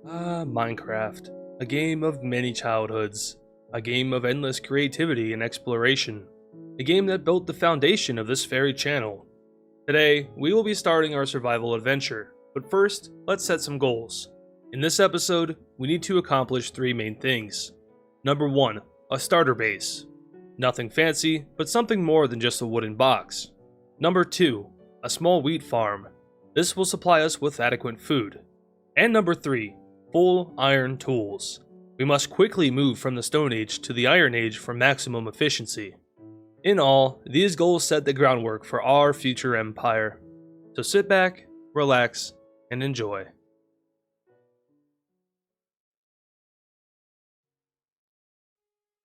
Minecraft. A game of many childhoods. A game of endless creativity and exploration. A game that built the foundation of this very channel. Today, we will be starting our survival adventure, but first, let's set some goals. In this episode, we need to accomplish three main things. Number 1, a starter base. Nothing fancy, but something more than just a wooden box. Number 2, a small wheat farm. This will supply us with adequate food. And number 3, full iron tools. We must quickly move from the Stone Age to the Iron Age for maximum efficiency. In all, these goals set the groundwork for our future empire. So sit back, relax, and enjoy.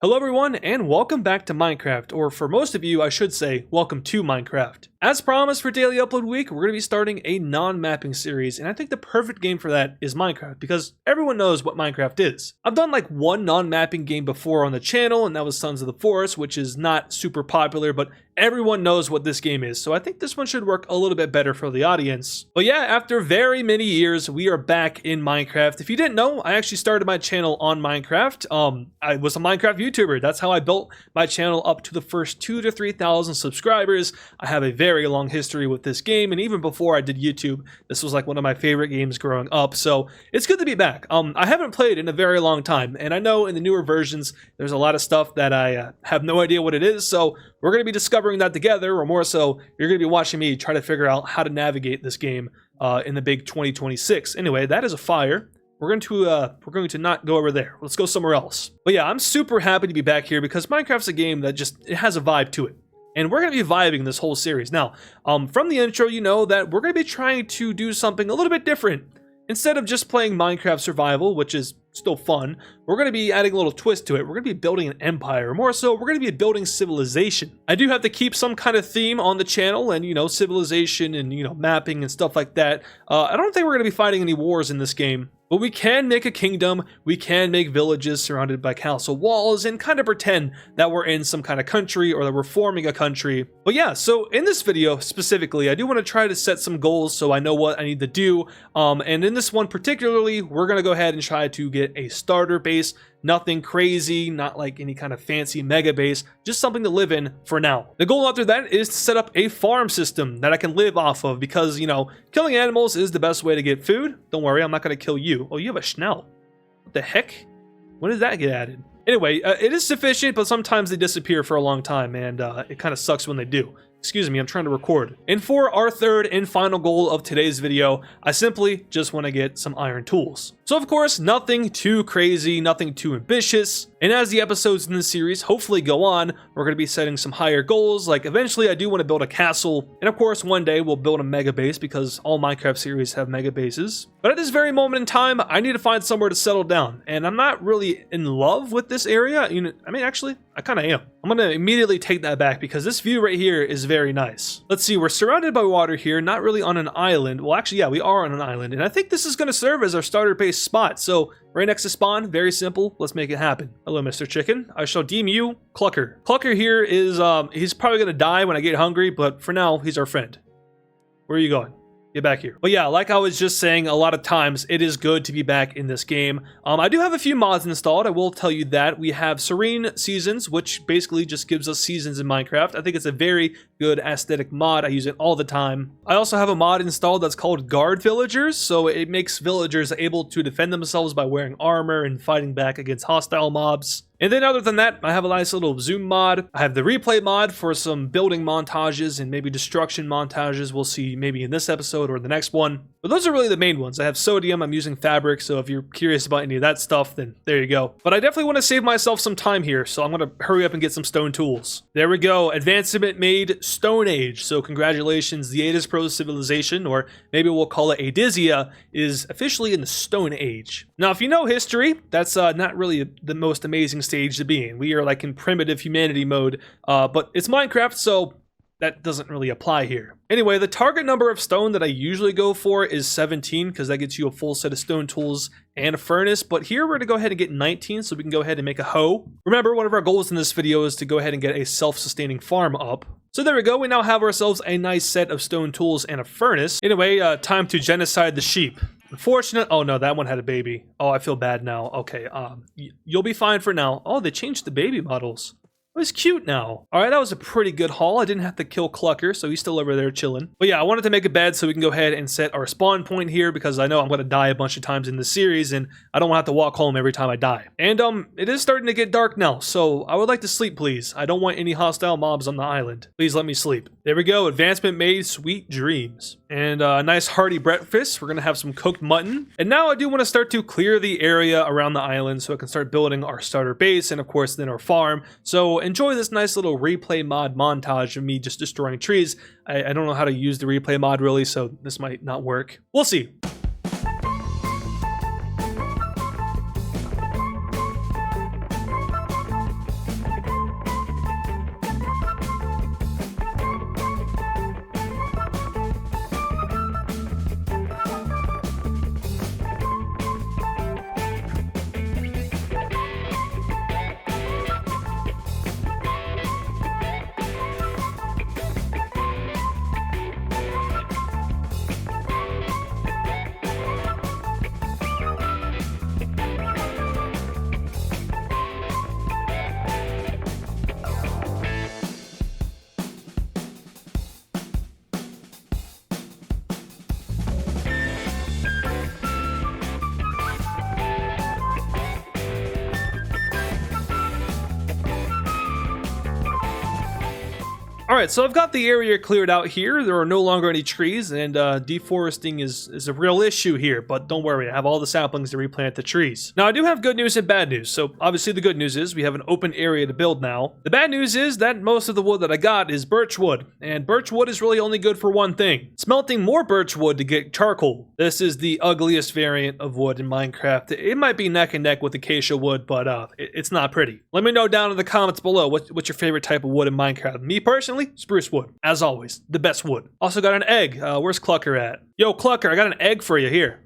Hello everyone, and welcome back to Minecraft, or for most of you, I should say, welcome to Minecraft. As promised for Daily Upload Week, we're going to be starting a non-mapping series, and I think the perfect game for that is Minecraft, because everyone knows what Minecraft is. I've done like one non-mapping game before on the channel, and that was Sons of the Forest, which is not super popular, but everyone knows what this game is, so I think this one should work a little bit better for the audience. But yeah, after very many years, we are back in Minecraft. If you didn't know, I actually started my channel on Minecraft. I was a Minecraft YouTuber. That's how I built my channel up to the first 2,000 to 3,000 subscribers. I have a very long history with this game, and even before I did YouTube, this was like one of my favorite games growing up, so it's good to be back. I haven't played in a very long time, and I know in the newer versions, there's a lot of stuff that I have no idea what it is, so we're going to be discovering that together, or more so, you're going to be watching me try to figure out how to navigate this game in the big 2026. Anyway, that is a fire. We're going to not go over there. Let's go somewhere else. But yeah, I'm super happy to be back here because Minecraft's a game that it has a vibe to it. And we're going to be vibing this whole series. Now, from the intro, you know that we're going to be trying to do something a little bit different. Instead of just playing Minecraft Survival, which is still fun, we're going to be adding a little twist to it. We're going to be building an empire. Or more so, we're going to be building civilization. I do have to keep some kind of theme on the channel and, you know, civilization and, you know, mapping and stuff like that. I don't think we're going to be fighting any wars in this game. But we can make a kingdom, we can make villages surrounded by castle walls, and kind of pretend that we're in some kind of country or that we're forming a country. But yeah, so in this video specifically, I do want to try to set some goals so I know what I need to do. And in this one particularly, we're going to go ahead and try to get a starter base. Nothing crazy, not like any kind of fancy mega base, just something to live in for now. The goal after that is to set up a farm system that I can live off of because, you know, killing animals is the best way to get food. Don't worry, I'm not going to kill you. Oh, you have a schnell. What the heck? When did that get added? Anyway, it is sufficient, but sometimes they disappear for a long time, and it kind of sucks when they do. Excuse me, I'm trying to record. And for our third and final goal of today's video, I simply just want to get some iron tools. So of course, nothing too crazy, nothing too ambitious. And as the episodes in this series hopefully go on, we're going to be setting some higher goals. Like eventually I do want to build a castle. And of course, one day we'll build a mega base because all Minecraft series have mega bases. But at this very moment in time, I need to find somewhere to settle down. And I'm not really in love with this area. You know, I mean, actually, I kind of am. I'm going to immediately take that back because this view right here is very nice. Let's see, we're surrounded by water here, not really on an island. Well, actually, yeah, we are on an island. And I think this is going to serve as our starter base spot. So right next to spawn, very simple. Let's make it happen. Hello, Mr. Chicken. I shall deem you Clucker. Clucker here is, he's probably going to die when I get hungry, but for now, he's our friend. Where are you going? Get back here. But yeah, like I was just saying, a lot of times it is good to be back in this game. I do have a few mods installed. I will tell you that. We have Serene Seasons, which basically just gives us seasons in Minecraft. I think it's a very good aesthetic mod. I use it all the time. I also have a mod installed that's called Guard Villagers. So it makes villagers able to defend themselves by wearing armor and fighting back against hostile mobs. And then other than that, I have a nice little zoom mod. I have the replay mod for some building montages and maybe destruction montages we'll see maybe in this episode or the next one. But those are really the main ones. I have sodium, I'm using fabric, so if you're curious about any of that stuff, then there you go. But I definitely want to save myself some time here, so I'm going to hurry up and get some stone tools. There we go, advancement made Stone Age. So congratulations, the AdizzPro civilization, or maybe we'll call it Adizzia, is officially in the Stone Age. Now, if you know history, that's not really the most amazing stage to be in. We are like in primitive humanity mode, but it's Minecraft, so that doesn't really apply here. Anyway, the target number of stone that I usually go for is 17 because that gets you a full set of stone tools and a furnace, but here we're going to go ahead and get 19 so we can go ahead and make a hoe. Remember, one of our goals in this video is to go ahead and get a self-sustaining farm up. So there we go, we now have ourselves a nice set of stone tools and a furnace. Anyway, time to genocide the sheep. Unfortunate. Oh no, that one had a baby. Oh, I feel bad now. Okay, you'll be fine for now. Oh, they changed the baby models. Oh, he's cute now. All right, that was a pretty good haul. I didn't have to kill Clucker, so he's still over there chilling. But yeah, I wanted to make a bed so we can go ahead and set our spawn point here because I know I'm going to die a bunch of times in the series and I don't want to have to walk home every time I die. And it is starting to get dark now, so I would like to sleep, please. I don't want any hostile mobs on the island. Please let me sleep. There we go. Advancement made. Sweet dreams. And a nice hearty breakfast. We're going to have some cooked mutton. And now I do want to start to clear the area around the island so I can start building our starter base and of course then our farm. So enjoy this nice little replay mod montage of me just destroying trees. I don't know how to use the replay mod really, so this might not work. We'll see. Alright, so I've got the area cleared out here. There are no longer any trees, and deforesting is a real issue here, but don't worry, I have all the saplings to replant the trees. Now, I do have good news and bad news. So, obviously, the good news is we have an open area to build now. The bad news is that most of the wood that I got is birch wood, and birch wood is really only good for one thing: smelting more birch wood to get charcoal. This is the ugliest variant of wood in Minecraft. It might be neck and neck with acacia wood, but it's not pretty. Let me know down in the comments below what's your favorite type of wood in Minecraft. Me personally, spruce wood, as always, the best wood. Also got an egg. Where's Clucker at? Yo, Clucker, I got an egg for you here.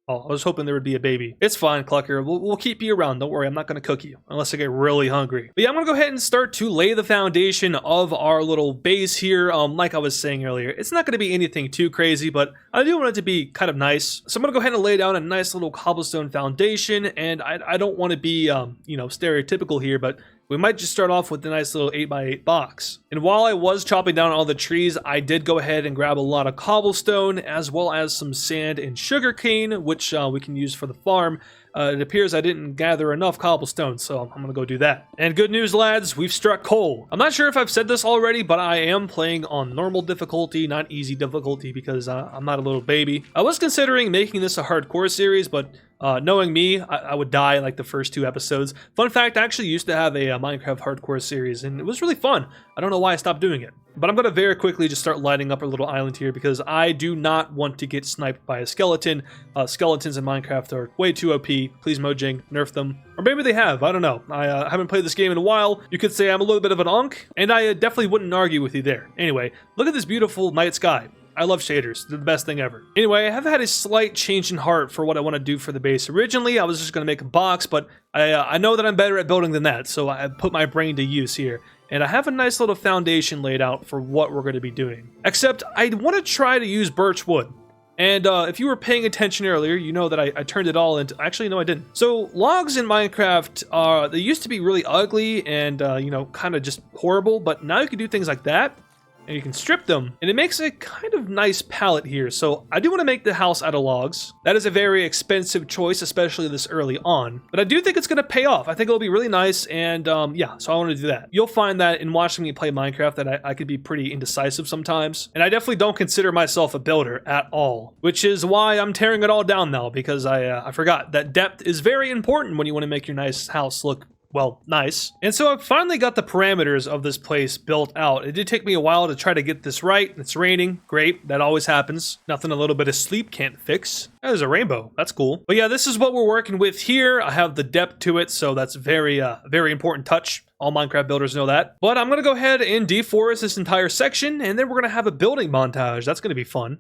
Oh, I was hoping there would be a baby. It's fine, Clucker. We'll keep you around. Don't worry, I'm not going to cook you unless I get really hungry. But yeah, I'm going to go ahead and start to lay the foundation of our little base here. Like I was saying earlier, it's not going to be anything too crazy, but I do want it to be kind of nice. So I'm going to go ahead and lay down a nice little cobblestone foundation, and I don't want to be, stereotypical here, but we might just start off with a nice little 8x8 box. And while I was chopping down all the trees, I did go ahead and grab a lot of cobblestone as well as some sand and sugarcane, which we can use for the farm. It appears I didn't gather enough cobblestone, so I'm gonna go do that. And good news, lads, we've struck coal. I'm not sure if I've said this already, but I am playing on normal difficulty, not easy difficulty, because I'm not a little baby. I was considering making this a hardcore series, but knowing me, I would die in like the first 2 episodes. Fun fact, I actually used to have a Minecraft hardcore series, and it was really fun. I don't know why I stopped doing it. But I'm going to very quickly just start lighting up our little island here because I do not want to get sniped by a skeleton. Skeletons in Minecraft are way too OP. Please, Mojang, nerf them. Or maybe they have, I don't know. I haven't played this game in a while. You could say I'm a little bit of an unk, and I definitely wouldn't argue with you there. Anyway, look at this beautiful night sky. I love shaders. They're the best thing ever. Anyway, I have had a slight change in heart for what I want to do for the base. Originally, I was just going to make a box, but I know that I'm better at building than that, so I put my brain to use here. And I have a nice little foundation laid out for what we're going to be doing. Except, I want to try to use birch wood. And if you were paying attention earlier, you know that I turned it all into... Actually, no, I didn't. So, logs in Minecraft, they used to be really ugly and, kind of just horrible, but now you can do things like that. And you can strip them, and it makes a kind of nice palette here. So I do want to make the house out of logs. That is a very expensive choice, especially this early on. But I do think it's going to pay off. I think it'll be really nice, and yeah, so I want to do that. You'll find that in watching me play Minecraft that I could be pretty indecisive sometimes. And I definitely don't consider myself a builder at all, which is why I'm tearing it all down now, because I forgot that depth is very important when you want to make your nice house look, well, nice. And so I've finally got the parameters of this place built out. It did take me a while to try to get this right. It's raining. Great. That always happens. Nothing a little bit of sleep can't fix. There's a rainbow. That's cool. But yeah, this is what we're working with here. I have the depth to it, so that's very important touch. All Minecraft builders know that. But I'm going to go ahead and deforest this entire section, and then we're going to have a building montage. That's going to be fun.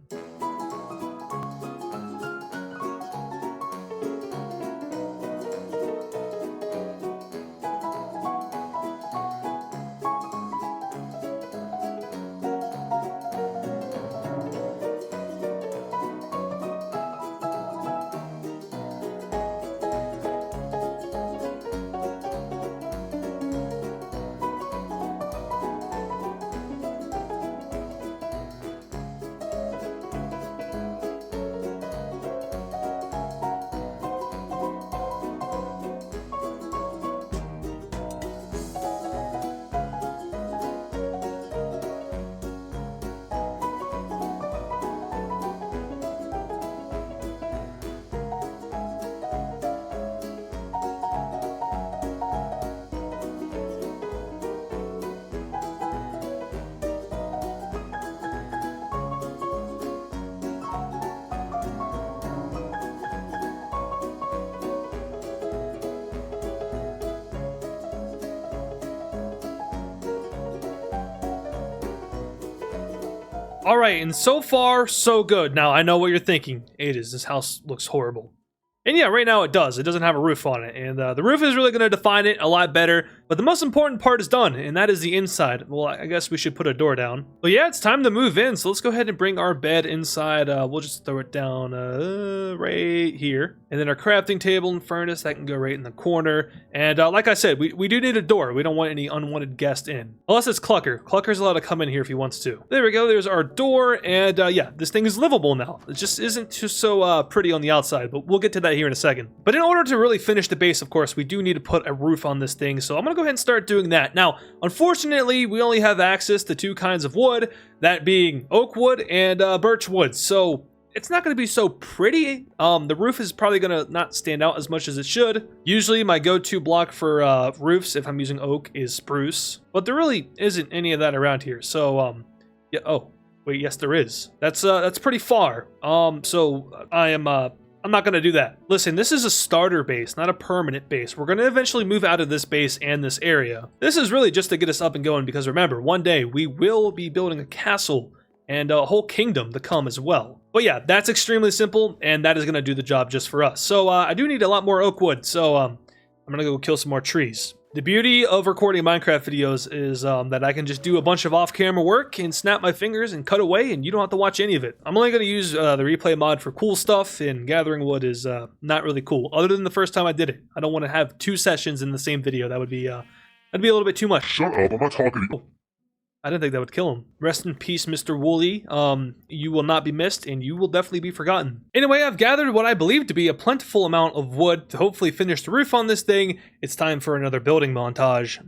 All right, and so far, so good. Now, I know what you're thinking. Adizz, this house looks horrible. And yeah, right now it does. It doesn't have a roof on it. And the roof is really going to define it a lot better. But the most important part is done, and that is the inside. Well, I guess we should put a door down. But yeah, it's time to move in. So let's go ahead and bring our bed inside. We'll just throw it down right here. And then our crafting table and furnace, that can go right in the corner. And like I said, we do need a door. We don't want any unwanted guests in. Unless it's Clucker. Clucker's allowed to come in here if he wants to. There we go. There's our door. And yeah, this thing is livable now. It just isn't too so pretty on the outside. But we'll get to that here in a second. But in order to really finish the base, of course, we do need to put a roof on this thing. So I'm going to go ahead and start doing that. Now, unfortunately, we only have access to 2 kinds of wood, that being oak wood and birch wood. So it's not going to be so pretty. The roof is probably going to not stand out as much as it should. Usually my go-to block for roofs, if I'm using oak, is spruce. But there really isn't any of that around here. So, yeah, oh, wait, yes, there is. That's pretty far. So I'm not going to do that. Listen, this is a starter base, not a permanent base. We're going to eventually move out of this base and this area. This is really just to get us up and going because remember, one day we will be building a castle and a whole kingdom to come as well. But yeah, that's extremely simple and that is going to do the job just for us. So I do need a lot more oak wood. So I'm going to go kill some more trees. The beauty of recording Minecraft videos is that I can just do a bunch of off-camera work and snap my fingers and cut away and you don't have to watch any of it. I'm only going to use the replay mod for cool stuff, and gathering wood is not really cool, other than the first time I did it. I don't want to have 2 sessions in the same video. That would be a little bit too much. Shut up, I'm not talking to you. Oh, I didn't think that would kill him. Rest in peace, Mr. Wooly. You will not be missed, and you will definitely be forgotten. Anyway, I've gathered what I believe to be a plentiful amount of wood to hopefully finish the roof on this thing. It's time for another building montage.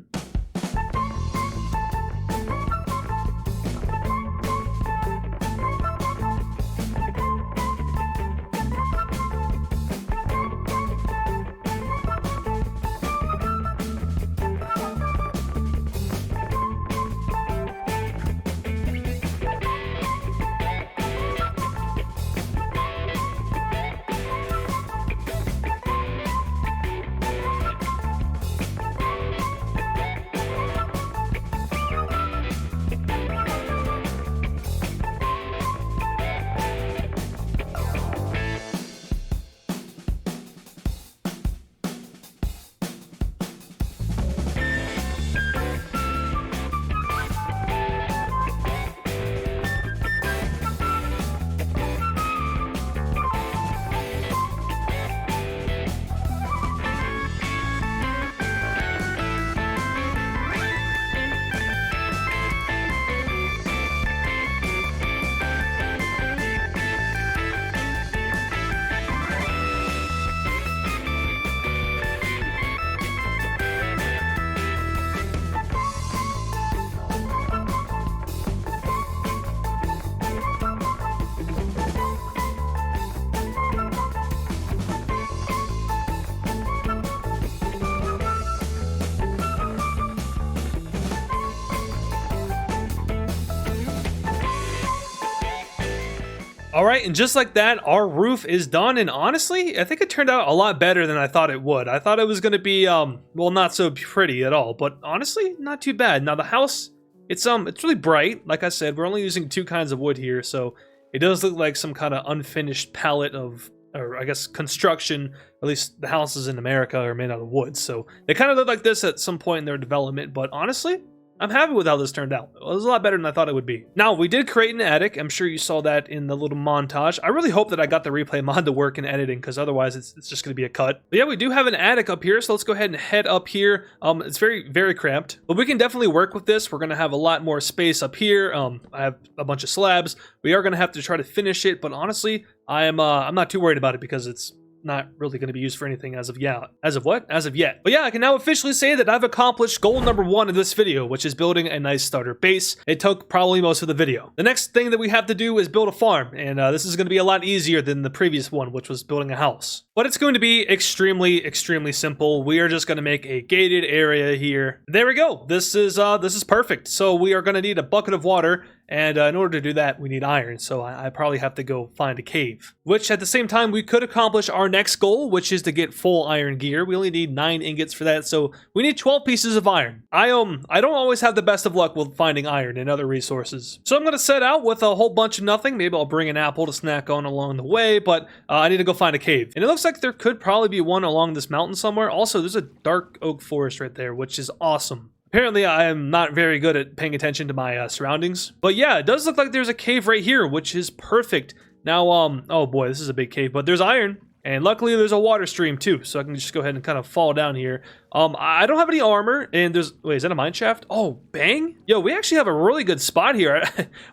All right, and just like that, our roof is done, and honestly, I think it turned out a lot better than I thought it would. I thought it was going to be, well, not so pretty at all, but honestly, not too bad. Now, the house, it's really bright. Like I said, we're only using 2 kinds of wood here, so it does look like some kind of unfinished palette of, or I guess, construction. At least the houses in America are made out of wood, so they kind of look like this at some point in their development, but honestly, I'm happy with how this turned out. It was a lot better than I thought it would be. Now, we did create an attic. I'm sure you saw that in the little montage. I really hope that I got the replay mod to work in editing, because otherwise it's just going to be a cut. But yeah, we do have an attic up here, so let's go ahead and head up here. It's very, very cramped, but we can definitely work with this. We're going to have a lot more space up here. I have a bunch of slabs. We are going to have to try to finish it, but honestly, I'm not too worried about it because it's not really going to be used for anything as of yet. As of what? As of yet. But yeah, I can now officially say that I've accomplished goal number 1 in this video, which is building a nice starter base. It took probably most of the video. The next thing that we have to do is build a farm, and this is going to be a lot easier than the previous one, which was building a house. But it's going to be extremely, extremely simple. We are just going to make a gated area here. There we go. This is perfect. So we are going to need a bucket of water, And in order to do that, we need iron. So I probably have to go find a cave. Which at the same time, we could accomplish our next goal, which is to get full iron gear. We only need 9 ingots for that. So we need 12 pieces of iron. I don't always have the best of luck with finding iron and other resources. So I'm going to set out with a whole bunch of nothing. Maybe I'll bring an apple to snack on along the way, but I need to go find a cave. And it looks like there could probably be one along this mountain somewhere. Also, there's a dark oak forest right there, which is awesome. Apparently, I am not very good at paying attention to my surroundings. But yeah, it does look like there's a cave right here, which is perfect. Now, oh boy, this is a big cave, but there's iron. And luckily, there's a water stream too, so I can just go ahead and kind of fall down here. I don't have any armor, and there's... Wait, is that a mine shaft? Oh, bang! Yo, we actually have a really good spot here.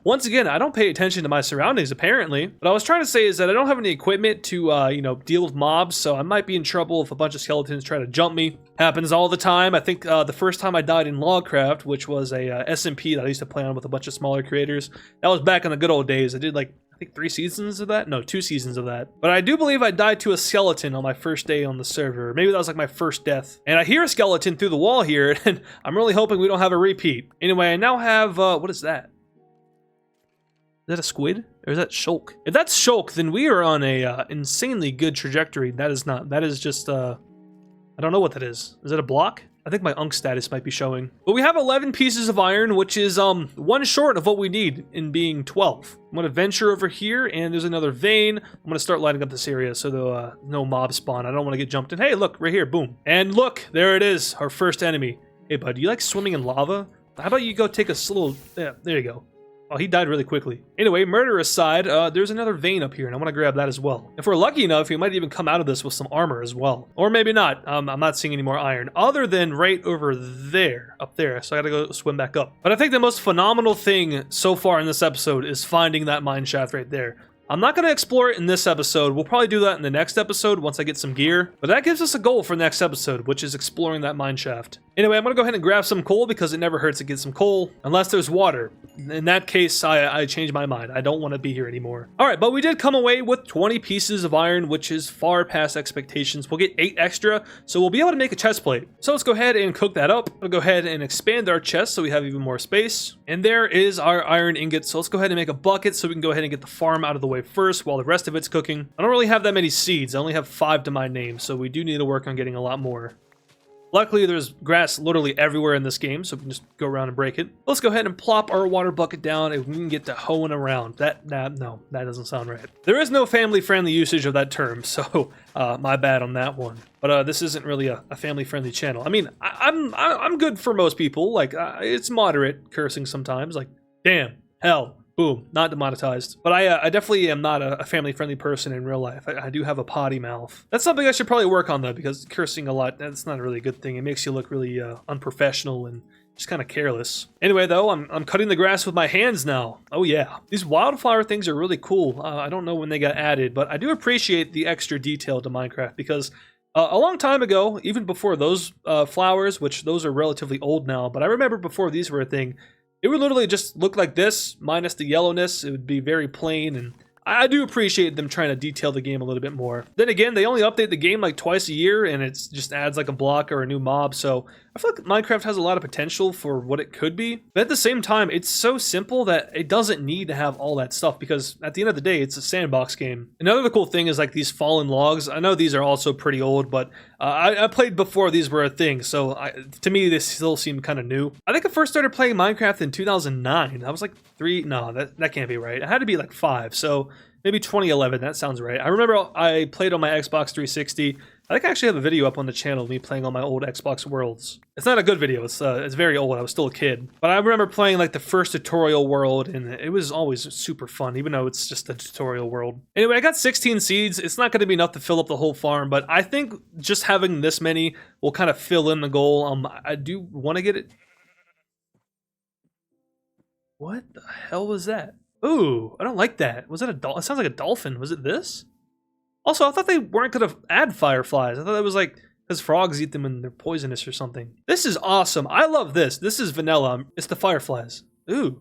Once again, I don't pay attention to my surroundings, apparently. What I was trying to say is that I don't have any equipment to, you know, deal with mobs, so I might be in trouble if a bunch of skeletons try to jump me. Happens all the time. I think the first time I died in Logcraft, which was a SMP that I used to play on with a bunch of smaller creators, that was back in the good old days. I did, like, I think 3 seasons of that? No, 2 seasons of that. But I do believe I died to a skeleton on my first day on the server. Maybe that was like my first death. And I hear a skeleton through the wall here, and I'm really hoping we don't have a repeat. Anyway, I now have, what is that? Is that a squid? Or is that shulk? If that's shulk, then we are on a insanely good trajectory. That is not. That is just, I don't know what that is. Is that a block? I think my Unk status might be showing. But we have 11 pieces of iron, which is 1 short of what we need in being 12. I'm gonna venture over here, and there's another vein. I'm gonna start lighting up this area so the no mob spawn. I don't want to get jumped in. Hey, look, right here, boom. And look, there it is, our first enemy. Hey, bud, do you like swimming in lava? How about you go take a little... Yeah, there you go. Oh, he died really quickly. Anyway, murder aside, there's another vein up here, and I want to grab that as well. If we're lucky enough, we might even come out of this with some armor as well. Or maybe not. I'm not seeing any more iron, other than right over there, up there. So I gotta go swim back up. But I think the most phenomenal thing so far in this episode is finding that mine shaft right there. I'm not going to explore it in this episode. We'll probably do that in the next episode once I get some gear. But that gives us a goal for next episode, which is exploring that mine shaft. Anyway, I'm going to go ahead and grab some coal because it never hurts to get some coal, unless there's water. In that case, I changed my mind. I don't want to be here anymore. All right, but we did come away with 20 pieces of iron, which is far past expectations. We'll get 8 extra, so we'll be able to make a chest plate. So let's go ahead and cook that up. We'll go ahead and expand our chest so we have even more space. And there is our iron ingot. So let's go ahead and make a bucket so we can go ahead and get the farm out of the way first while the rest of it's cooking. I don't really have that many seeds. I only have 5 to my name, so we do need to work on getting a lot more. Luckily, there's grass literally everywhere in this game, so we can just go around and break it. Let's go ahead and plop our water bucket down and we can get to hoeing around. No, that doesn't sound right. There is no family-friendly usage of that term, so my bad on that one. But this isn't really a family-friendly channel. I mean, I'm good for most people. Like, it's moderate cursing sometimes. Like, damn, hell. Boom, not demonetized. But I definitely am not a family-friendly person in real life. I do have a potty mouth. That's something I should probably work on, though, because cursing a lot, that's not a really good thing. It makes you look really unprofessional and just kind of careless. Anyway, though, I'm cutting the grass with my hands now. Oh, yeah. These wildflower things are really cool. I don't know when they got added, but I do appreciate the extra detail to Minecraft because a long time ago, even before those flowers, which those are relatively old now, but I remember before these were a thing, it would literally just look like this, minus the yellowness. It would be very plain, and I do appreciate them trying to detail the game a little bit more. Then again, they only update the game like twice a year, and it just adds like a block or a new mob, so I feel like Minecraft has a lot of potential for what it could be. But at the same time, it's so simple that it doesn't need to have all that stuff, because at the end of the day, it's a sandbox game. Another cool thing is like these fallen logs. I know these are also pretty old, but I played before these were a thing, so to me, this still seemed kind of new. I think I first started playing Minecraft in 2009. I was like 3, no, that can't be right. I had to be like 5, so maybe 2011, that sounds right. I remember I played on my Xbox 360. I think I actually have a video up on the channel of me playing on my old Xbox Worlds. It's not a good video, it's very old, I was still a kid. But I remember playing like the first tutorial world, and it was always super fun, even though it's just a tutorial world. Anyway, I got 16 seeds. It's not going to be enough to fill up the whole farm, but I think just having this many will kind of fill in the goal. I do want to get it. What the hell was that? Ooh, I don't like that. Was that a dolphin? It sounds like a dolphin. Was it this? Also, I thought they weren't going to add fireflies. I thought it was like, because frogs eat them and they're poisonous or something. This is awesome. I love this. This is vanilla. It's the fireflies. Ooh,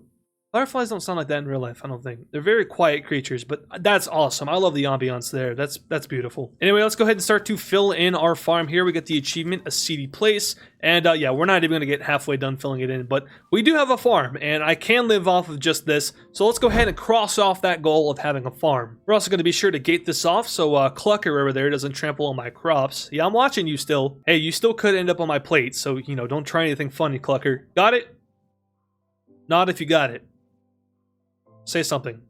Fireflies don't sound like that in real life, I don't think. They're very quiet creatures, but that's awesome. I love the ambiance there. That's beautiful. Anyway, let's go ahead and start to fill in our farm here. We get the achievement, a seedy place. And yeah, we're not even going to get halfway done filling it in, but we do have a farm, and I can live off of just this. So let's go ahead and cross off that goal of having a farm. We're also going to be sure to gate this off so Clucker over there doesn't trample on my crops. Yeah, I'm watching you still. Hey, you still could end up on my plate, so, you know, don't try anything funny, Clucker. Got it? Not if you got it. Say something.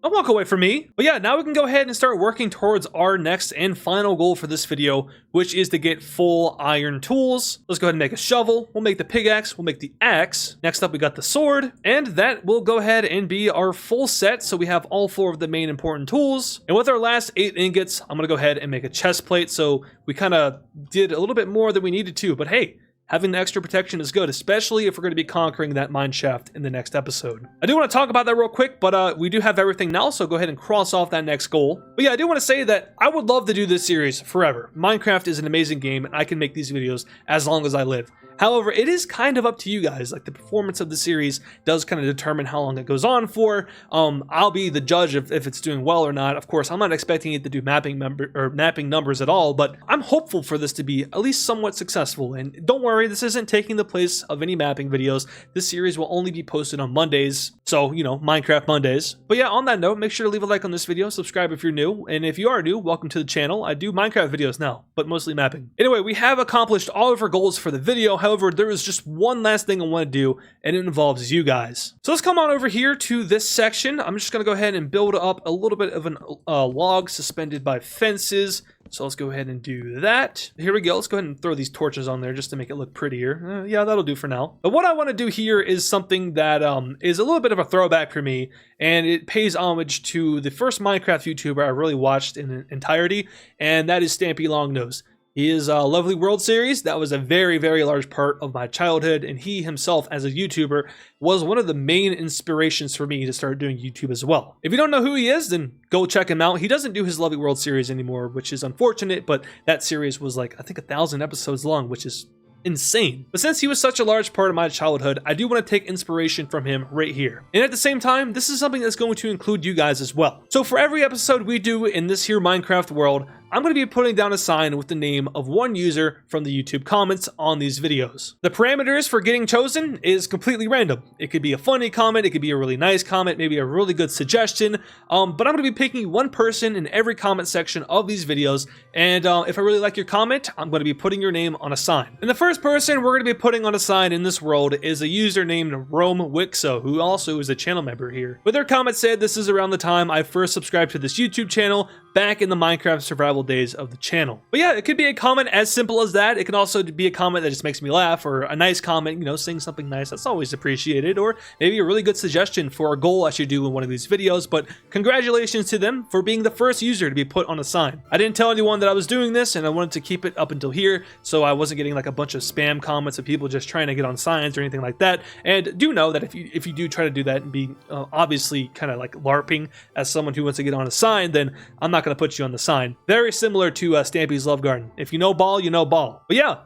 Don't walk away from me. But yeah, now we can go ahead and start working towards our next and final goal for this video, which is to get full iron tools. Let's go ahead and make a shovel. We'll make the pickaxe. We'll make the axe. Next up, we got the sword. And that will go ahead and be our full set. So we have all 4 of the main important tools. And with our last 8 ingots, I'm going to go ahead and make a chest plate. So we kind of did a little bit more than we needed to. But hey, having the extra protection is good, especially if we're going to be conquering that mine shaft in the next episode. I do want to talk about that real quick, but we do have everything now, so go ahead and cross off that next goal. But yeah, I do want to say that I would love to do this series forever. Minecraft is an amazing game, and I can make these videos as long as I live. However, it is kind of up to you guys. Like, the performance of the series does kind of determine how long it goes on for. I'll be the judge if it's doing well or not. Of course, I'm not expecting it to do mapping numbers at all, but I'm hopeful for this to be at least somewhat successful. And don't worry, this isn't taking the place of any mapping videos. This series will only be posted on Mondays. So, you know, Minecraft Mondays. But yeah, on that note, make sure to leave a like on this video, subscribe if you're new, and if you are new, welcome to the channel. I do Minecraft videos now, but mostly mapping. Anyway, we have accomplished all of our goals for the video. However, there is just one last thing I want to do, and it involves you guys. So let's come on over here to this section. I'm just going to go ahead and build up a little bit of a log suspended by fences. So let's go ahead and do that. Here we go. Let's go ahead and throw these torches on there just to make it look prettier. Yeah, that'll do for now. But what I want to do here is something that is a little bit of a throwback for me, and it pays homage to the first Minecraft YouTuber I really watched in entirety, and that is Stampy Longnose. His Lovely World series, that was a very, very large part of my childhood, and he himself, as a YouTuber, was one of the main inspirations for me to start doing YouTube as well. If you don't know who he is, then go check him out. He doesn't do his Lovely World series anymore, which is unfortunate, but that series was like, I think, 1,000 episodes long, which is insane. But since he was such a large part of my childhood, I do want to take inspiration from him right here. And at the same time, this is something that's going to include you guys as well. So for every episode we do in this here Minecraft world, I'm going to be putting down a sign with the name of one user from the YouTube comments on these videos. The parameters for getting chosen is completely random. It could be a funny comment, it could be a really nice comment, maybe a really good suggestion, but I'm going to be picking one person in every comment section of these videos, and if I really like your comment, I'm going to be putting your name on a sign. And the first person we're going to be putting on a sign in this world is a user named Rome Wixo, who also is a channel member here. But their comment said this is around the time I first subscribed to this YouTube channel, back in the Minecraft survival days of the channel. But yeah, it could be a comment as simple as that. It can also be a comment that just makes me laugh, or a nice comment, you know, saying something nice. That's always appreciated, or maybe a really good suggestion for a goal I should do in one of these videos. But congratulations to them for being the first user to be put on a sign. I didn't tell anyone that I was doing this, and I wanted to keep it up until here, so I wasn't getting like a bunch of spam comments of people just trying to get on signs or anything like that. And do know that if you do try to do that and be obviously kind of like LARPing as someone who wants to get on a sign, then I'm not going to put you on the sign. Very similar to Stampy's Love Garden. If you know ball, you know ball. But yeah,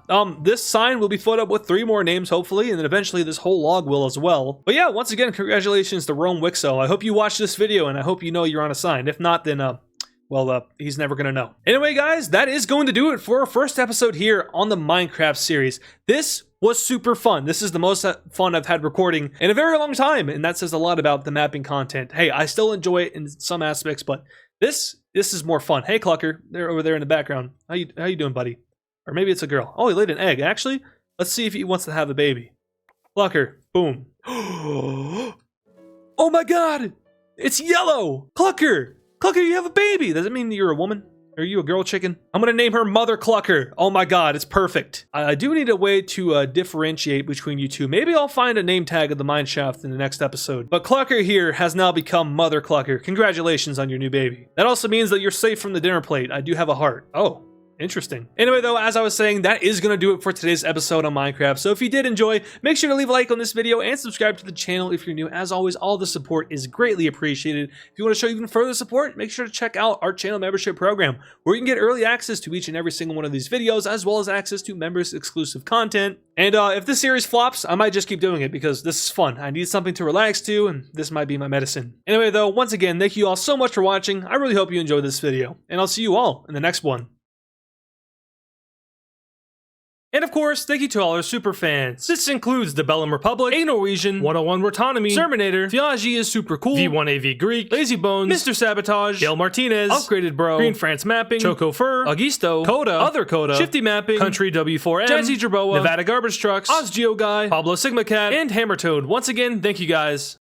this sign will be filled up with 3 more names, hopefully, and then eventually this whole log will as well. But yeah, once again, congratulations to Rome Wixo. I hope you watch this video, and I hope you know you're on a sign. If not, then well, he's never gonna know. Anyway, guys, that is going to do it for our first episode here on the Minecraft series. This was super fun. This is the most fun I've had recording in a very long time, and that says a lot about the mapping content. Hey, I still enjoy it in some aspects, but this is more fun. Hey, Clucker, they're over there in the background. How you doing, buddy? Or maybe it's a girl. Oh, he laid an egg. Actually, let's see if he wants to have a baby. Clucker, boom. Oh my God, it's yellow. Clucker, you have a baby. Does it mean you're a woman? Are you a girl chicken? I'm gonna name her Mother Clucker. Oh my God, it's perfect. I do need a way to differentiate between you two. Maybe I'll find a name tag of the mineshaft in the next episode. But Clucker here has now become Mother Clucker. Congratulations on your new baby. That also means that you're safe from the dinner plate. I do have a heart. Oh, Interesting. Anyway, though, as I was saying, that is going to do it for today's episode on Minecraft. So if you did enjoy, make sure to leave a like on this video and subscribe to the channel if you're new. As always, all the support is greatly appreciated. If you want to show even further support, make sure to check out our channel membership program, where you can get early access to each and every single one of these videos, as well as access to members exclusive content. And if this series flops, I might just keep doing it because this is fun. I need something to relax to, and this might be my medicine. Anyway, though, once again, thank you all so much for watching. I really hope you enjoyed this video, and I'll see you all in the next one. And of course, thank you to all our super fans. This includes the Bellum Republic, A Norwegian, 101 Rotonomy, Terminator, Fiagi is super cool, V1AV Greek, Lazy Bones, Mr. Sabotage, Gail Martinez, Upgraded Bro, Green France Mapping, Choco Fur, Augusto, Coda, Other Coda, Shifty Mapping, Country W4M, Jazzy Jerboa, Nevada Garbage Trucks, Ozgeo Guy, Pablo Sigma Cat, and Hammer Toad. Once again, thank you guys.